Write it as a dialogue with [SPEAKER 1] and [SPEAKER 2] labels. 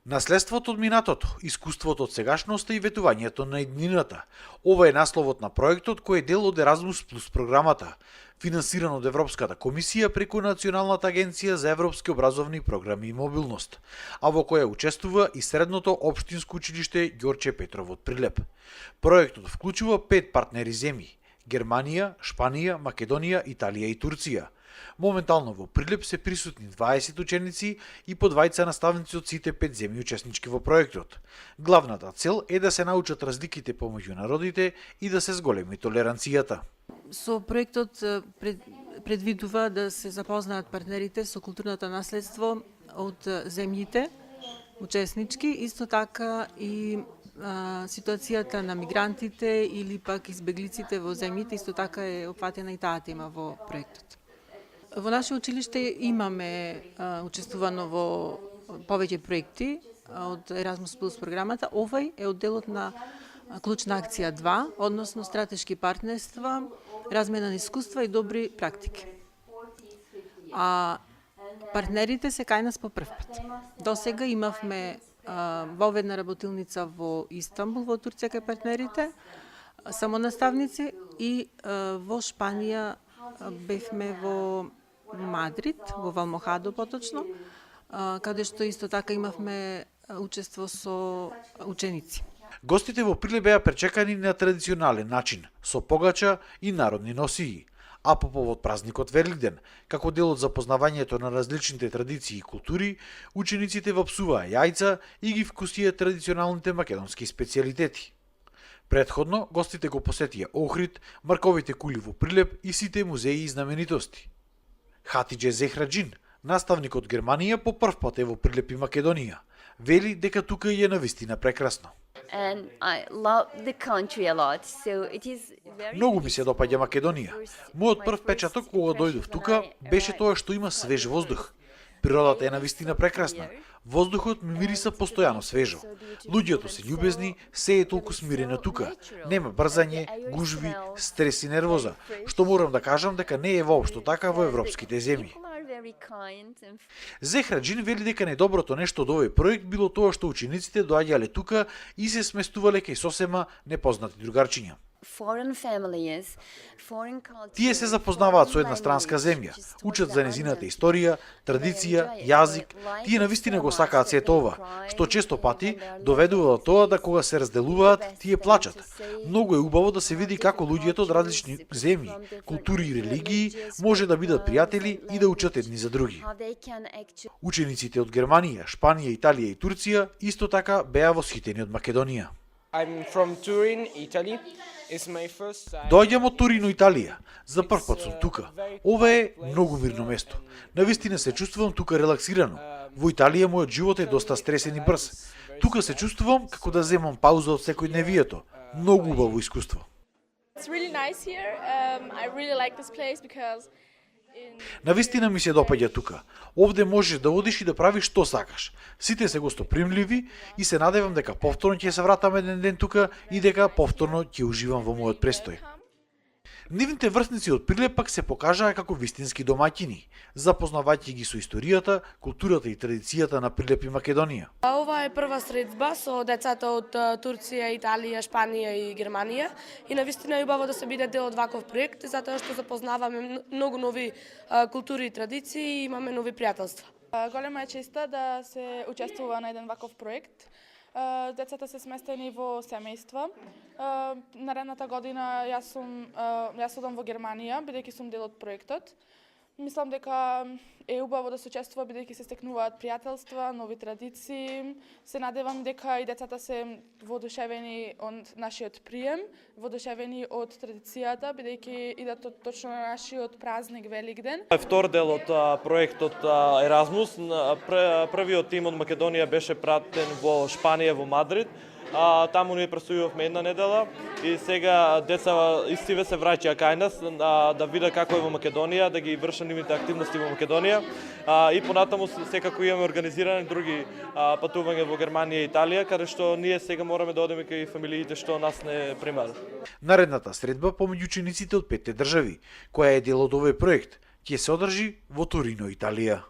[SPEAKER 1] Наследството од минатото, искуството од сегашноста и ветувањето на иднината. Ова е насловот на проектот кој е дел од Еразмус Плюс програмата, финансиран од Европската комисија преку Националната агенција за европски образовни програми и мобилност, а во која учествува и Средното општинско училиште Ѓорче Петров од Прилеп. Проектот вклучува 5 партнери земји: Германија, Шпанија, Македонија, Италија и Турција. Моментално во Прилеп се присутни 20 ученици и по 20 наставници од сите 5 земји учеснички во проектот. Главната цел е да се научат разликите помеѓу народите и да се зголеми толеранцијата.
[SPEAKER 2] Со проектот предвидува да се запознаат партнерите со културното наследство од земјите учеснички, исто така и ситуацијата на мигрантите или пак избеглиците во земјите, исто така е опфатена и таа тема во проектот. Во наше училиште имаме учествувано во повеќе проекти од Еразмус Плюс програмата. Овој е од делот на клучна акција 2, односно стратешки партнерства, размена на искуства и добри практики. А партнерите се кај нас по прв пат. До сега имавме воведна работилница во Истанбул, во Турција кај партнерите, само наставници, и во Шпанија бевме во Мадрид, во Валмохадо поточно, каде што исто така имавме учество со ученици.
[SPEAKER 1] Гостите во Прилеп беа пречекани на традиционален начин, со погача и народни носии. А по повод празникот Великден, како дел од запознавањето на различните традиции и култури, учениците вапсуваа јајца и ги вкусија традиционалните македонски специјалитети. Претходно, гостите го посетија Охрид, марковите кули во Прилеп и сите музеи и знаменитости. Хатидже Зехраџин, наставник од Германија, по прв пат е во Прилеп и Македонија. Вели дека тука е навистина прекрасно. Многу ми се допаѓа Македонија. Мојот прв печаток кога дојдов тука беше тоа што има свеж воздух. Природата е навистина прекрасна. Воздухот ми мириса постојано свежо. Луѓето се љубезни, се е толку смирено тука. Нема брзање, гужви, стрес и нервоза, што морам да кажам дека не е воопшто така во европските земји. Зехраџин вели дека најдоброто нешто од овој проект било тоа што учениците доаѓале тука и се сместувале кај сосема непознати другарчиња. Тие се запознаваат со една странска земја, учат за незината историја, традиција, јазик. Тие навистина го сакаат сето ова, што често пати доведува до тоа да кога се разделуваат, тие плачат. Многу е убаво да се види како луѓето од различни земји, култури и религии може да бидат пријатели и да учат едни за други. Учениците од Германија, Шпанија, Италија и Турција исто така беа восхитени од Македонија. Доаѓам од Торино, Италија. За прв пат сум тука. Ова е многу мирно место. Навистина се чувствувам тука релаксирано. Во Италија мојот живот е доста стресен и брз. Тука се чувствувам како да земам пауза од секојдневието. Многу убаво искуство. Навистина ми се допаѓа тука. Овде можеш да одиш и да правиш што сакаш. Сите се гостопримливи и се надевам дека повторно ќе се вратам еден ден тука и дека повторно ќе уживам во мојот престој. Нивните врсници од Прилеп пак се покажаа како вистински домаќини, запознавајќи ги со историјата, културата и традицијата на Прилеп и Македонија.
[SPEAKER 3] Ова е прва средба со децата од Турција, Италија, Шпанија и Германија и навистина е убаво да се биде дел од ваков проект, затоа што запознаваме многу нови култури и традиции и имаме нови пријателства.
[SPEAKER 4] Голема е честа да се учествува на еден ваков проект. Децата се сместени во семејства. Наредната година јас одам во Германија, бидејќи сум дел од проектот. Мислам дека е убаво да се учествува бидејќи се стекнуваат пријателства, нови традиции. Се надевам дека и децата се воодушевени од нашиот прием, воодушевени од традицијата, бидејќи идат точно на нашиот празник Великден.
[SPEAKER 5] Втор дел од проектот Еразмус. Првиот тим од Македонија беше пратен во Шпанија, во Мадрид. Таму ние престојувавме една недела и сега деца истиве се враќаа кај нас да видат како е во Македонија, да ги вршат нивните активности во Македонија и понатаму секако имаме организирани други патувања во Германија и Италија, каде што ние сега мораме да одиме кај фамилиите што нас не примаат.
[SPEAKER 1] Наредната средба помеѓу учениците од 5 држави, која е дел од овој проект, ќе се одржи во Торино, Италија.